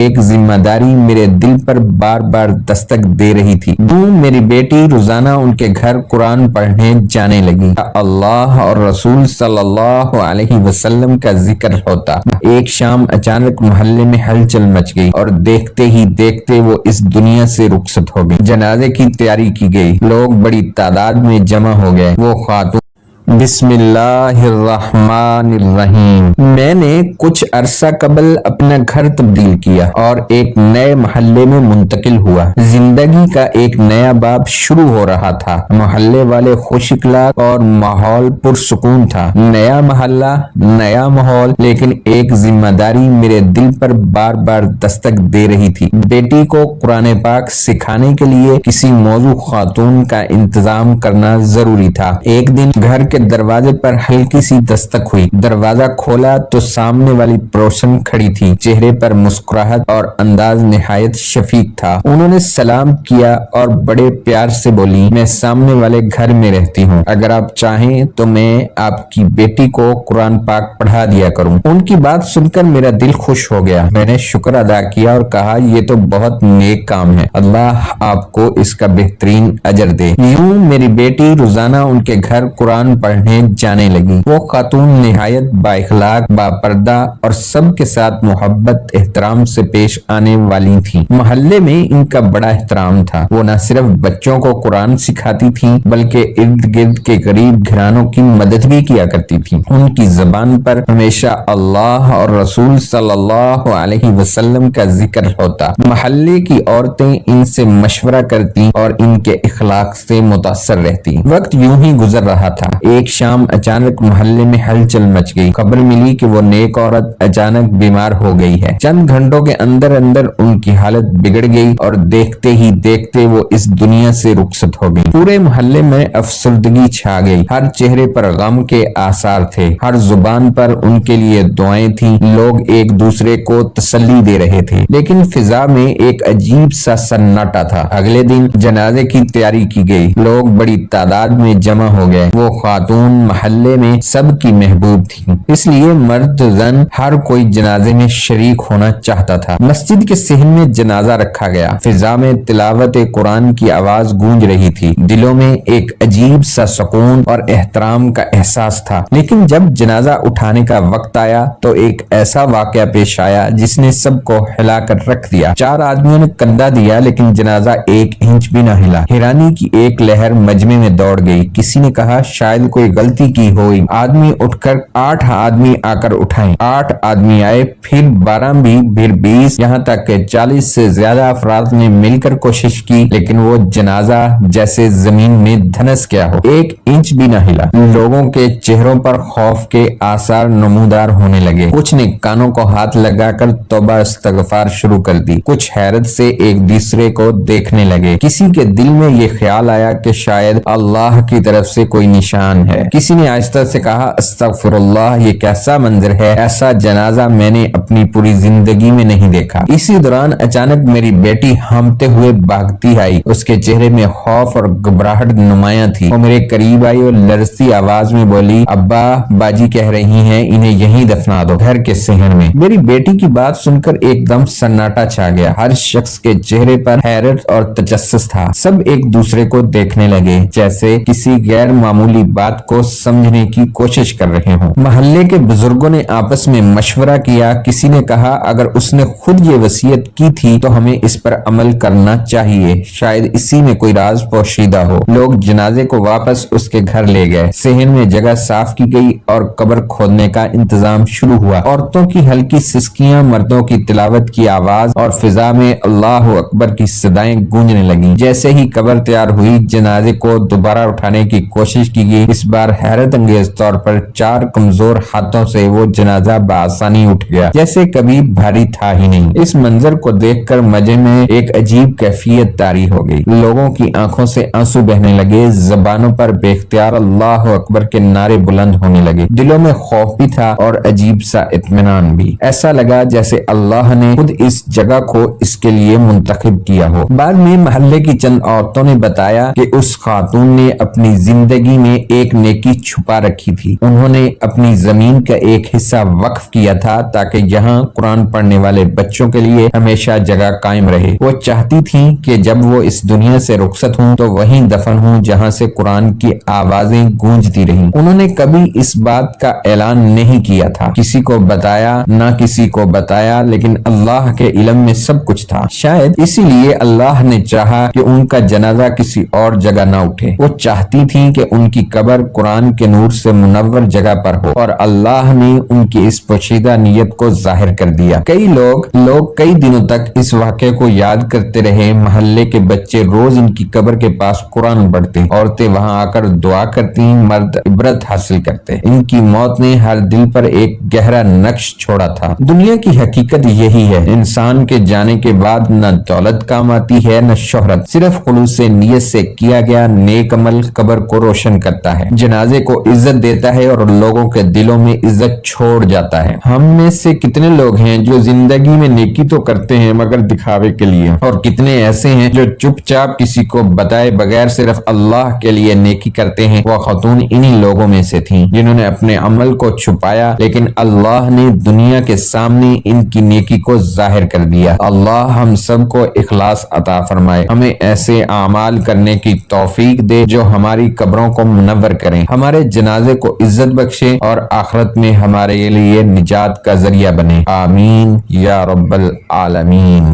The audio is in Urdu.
ایک ذمہ داری میرے دل پر بار بار دستک دے رہی تھی۔ میری بیٹی روزانہ ان کے گھر قرآن پڑھنے جانے لگی۔ اللہ اور رسول صلی اللہ علیہ وسلم کا ذکر ہوتا۔ ایک شام اچانک محلے میں ہلچل مچ گئی اور دیکھتے ہی دیکھتے وہ اس دنیا سے رخصت ہو گئی۔ جنازے کی تیاری کی گئی، لوگ بڑی تعداد میں جمع ہو گئے۔ وہ خاتون بسم اللہ الرحمن الرحیم۔ میں نے کچھ عرصہ قبل اپنا گھر تبدیل کیا اور ایک نئے محلے میں منتقل ہوا۔ زندگی کا ایک نیا باب شروع ہو رہا تھا۔ محلے والے خوش اخلاق اور ماحول پرسکون تھا۔ نیا محلہ، نیا ماحول، لیکن ایک ذمہ داری میرے دل پر بار بار دستک دے رہی تھی۔ بیٹی کو قرآن پاک سکھانے کے لیے کسی موضوع خاتون کا انتظام کرنا ضروری تھا۔ ایک دن گھر کے دروازے پر ہلکی سی دستک ہوئی۔ دروازہ کھولا تو سامنے والی پڑوسن کھڑی تھی، چہرے پر مسکراہٹ اور انداز نہایت شفیق تھا۔ انہوں نے سلام کیا اور بڑے پیار سے بولی، میں سامنے والے گھر میں رہتی ہوں، اگر آپ چاہیں تو میں آپ کی بیٹی کو قرآن پاک پڑھا دیا کروں۔ ان کی بات سن کر میرا دل خوش ہو گیا۔ میں نے شکر ادا کیا اور کہا، یہ تو بہت نیک کام ہے، اللہ آپ کو اس کا بہترین اجر دے۔ یوں میری بیٹی روزانہ ان کے گھر قرآن پڑھنے جانے لگی۔ وہ خاتون نہایت با اخلاق، با پردہ اور سب کے ساتھ محبت احترام سے پیش آنے والی تھی۔ محلے میں ان کا بڑا احترام تھا۔ وہ نہ صرف بچوں کو قرآن سکھاتی تھی بلکہ ارد گرد کے غریب گھرانوں کی مدد بھی کیا کرتی تھی۔ ان کی زبان پر ہمیشہ اللہ اور رسول صلی اللہ علیہ وسلم کا ذکر ہوتا۔ محلے کی عورتیں ان سے مشورہ کرتی اور ان کے اخلاق سے متاثر رہتی۔ وقت یوں ہی گزر رہا تھا۔ ایک شام اچانک محلے میں ہلچل مچ گئی۔ خبر ملی کہ وہ نیک عورت اچانک بیمار ہو گئی ہے۔ چند گھنٹوں کے اندر اندر ان کی حالت بگڑ گئی اور دیکھتے ہی دیکھتے وہ اس دنیا سے رخصت ہو گئی۔ پورے محلے میں افسردگی چھا گئی۔ ہر چہرے پر غم کے آثار تھے، ہر زبان پر ان کے لیے دعائیں تھیں۔ لوگ ایک دوسرے کو تسلی دے رہے تھے، لیکن فضا میں ایک عجیب سا سناٹا تھا۔ اگلے دن جنازے کی تیاری کی گئی، لوگ بڑی تعداد میں جمع ہو گئے۔ وہ خاتون محلے میں سب کی محبوب تھی، اس لیے مرد زن ہر کوئی جنازے میں شریک ہونا چاہتا تھا۔ مسجد کے صحن میں جنازہ رکھا گیا۔ فضا میں تلاوت قرآن کی آواز گونج رہی تھی۔ دلوں میں ایک عجیب سا سکون اور احترام کا احساس تھا۔ لیکن جب جنازہ اٹھانے کا وقت آیا تو ایک ایسا واقعہ پیش آیا جس نے سب کو ہلا کر رکھ دیا۔ 4 آدمیوں نے کندھا دیا لیکن جنازہ 1 انچ بھی نہ ہلا۔ حیرانی کی ایک لہر مجمع میں دوڑ گئی۔ کسی نے کہا، شاید کوئی غلطی کی ہوئی۔ آدمی اٹھ کر 8 آدمی آ کر اٹھائیں۔ 8 آدمی آئے، پھر 12 بھی، پھر 20، یہاں تک کہ 40 سے زیادہ افراد نے مل کر کوشش کی، لیکن وہ جنازہ جیسے زمین میں دھنس گیا ہو، 1 انچ بھی نہ ہلا۔ لوگوں کے چہروں پر خوف کے آثار نمودار ہونے لگے۔ کچھ نے کانوں کو ہاتھ لگا کر توبہ استغفار شروع کر دی۔ کچھ حیرت سے ایک دوسرے کو دیکھنے لگے۔ کسی کے دل میں یہ خیال آیا کہ شاید اللہ کی طرف سے کوئی نشان ہے۔ کسی نے آہستہ سے کہا، استغفر اللہ، یہ کیسا منظر ہے، ایسا جنازہ میں نے اپنی پوری زندگی میں نہیں دیکھا۔ اسی دوران اچانک میری بیٹی ہانپتے ہوئے بھاگتی آئی۔ اس کے چہرے میں خوف اور گھبراہٹ نمایاں تھی۔ وہ میرے قریب آئی اور لرزتی آواز میں بولی، ابا، باجی کہہ رہی ہیں انہیں یہیں دفنا دو، گھر کے صحن میں۔ میری بیٹی کی بات سن کر ایک دم سناٹا چھا گیا۔ ہر شخص کے چہرے پر حیرت اور تجسس تھا۔ سب ایک دوسرے کو دیکھنے لگے جیسے کسی غیر معمولی بات کو سمجھنے کی کوشش کر رہے ہوں۔ محلے کے بزرگوں نے آپس میں مشورہ کیا۔ کسی نے کہا، اگر اس نے خود یہ وصیت کی تھی تو ہمیں اس پر عمل کرنا چاہیے، شاید اسی میں کوئی راز پوشیدہ ہو۔ لوگ جنازے کو واپس اس کے گھر لے گئے۔ صحن میں جگہ صاف کی گئی اور قبر کھودنے کا انتظام شروع ہوا۔ عورتوں کی ہلکی سسکیاں، مردوں کی تلاوت کی آواز اور فضا میں اللہ اکبر کی صدائیں گونجنے لگیں۔ جیسے ہی قبر تیار ہوئی، جنازے کو دوبارہ اٹھانے کی کوشش کی گئی۔ اس بار حیرت انگیز طور پر 4 کمزور ہاتھوں سے وہ جنازہ بآسانی اٹھ گیا، جیسے کبھی بھاری تھا ہی نہیں۔ اس منظر کو دیکھ کر مجمع میں ایک عجیب کیفیت طاری ہو گئی۔ لوگوں کی آنکھوں سے آنسو بہنے لگے، زبانوں پر بے اختیار اللہ اکبر کے نعرے بلند ہونے لگے۔ لگے۔ دلوں میں خوف بھی تھا اور عجیب سا اطمینان بھی۔ ایسا لگا جیسے اللہ نے خود اس جگہ کو اس کے لیے منتخب کیا ہو۔ بعد میں محلے کی چند عورتوں نے بتایا کہ اس خاتون نے اپنی زندگی میں ایک نیکی چھپا رکھی تھی۔ انہوں نے اپنی زمین کا ایک حصہ وقف کیا تھا تاکہ یہاں قرآن پڑھنے والے بچوں کے لیے ہمیشہ جگہ قائم رہے۔ وہ چاہتی تھیں کہ جب وہ اس دنیا سے رخصت ہوں تو وہیں دفن ہوں جہاں سے قرآن کی آوازیں گونجتی رہیں۔ انہوں نے کبھی اس بات کا اعلان نہیں کیا تھا، کسی کو بتایا نہ کسی کو بتایا، لیکن اللہ کے علم میں سب کچھ تھا۔ شاید اسی لیے اللہ نے چاہا کہ ان کا جنازہ کسی اور جگہ نہ اٹھے۔ وہ چاہتی تھیں کہ ان کی قبر قرآن کے نور سے منور جگہ پر ہو، اور اللہ نے ان کی اس پوشیدہ نیت کو ظاہر کر دیا۔ کئی لوگ کئی دنوں تک اس واقعے کو یاد کرتے رہے۔ محلے کے بچے روز ان کی قبر کے پاس قرآن پڑھتے، عورتیں وہاں آ کر دعا کرتی، مرد عبرت حاصل کرتے۔ ان کی موت نے ہر دل پر ایک گہرا نقش چھوڑا تھا۔ دنیا کی حقیقت یہی ہے، انسان کے جانے کے بعد نہ دولت کام آتی ہے نہ شہرت، صرف خلوص نیت سے کیا گیا نیک عمل قبر کو روشن کرتا ہے، جنازے کو عزت دیتا ہے اور لوگوں کے دلوں میں عزت چھوڑ جاتا ہے۔ ہم میں سے کتنے لوگ ہیں جو زندگی میں نیکی تو کرتے ہیں مگر دکھاوے کے لیے، اور کتنے ایسے ہیں جو چپ چاپ کسی کو بتائے بغیر صرف اللہ کے لیے نیکی کرتے ہیں۔ وہ خاتون انہی لوگوں میں سے تھیں جنہوں نے اپنے عمل کو چھپایا، لیکن اللہ نے دنیا کے سامنے ان کی نیکی کو ظاہر کر دیا۔ اللہ ہم سب کو اخلاص عطا فرمائے، ہمیں ایسے اعمال کرنے کی توفیق دے جو ہماری قبروں کو منور کریں، ہمارے جنازے کو عزت بخشے اور آخرت میں ہمارے لیے نجات کا ذریعہ بنے۔ آمین یا رب العالمین۔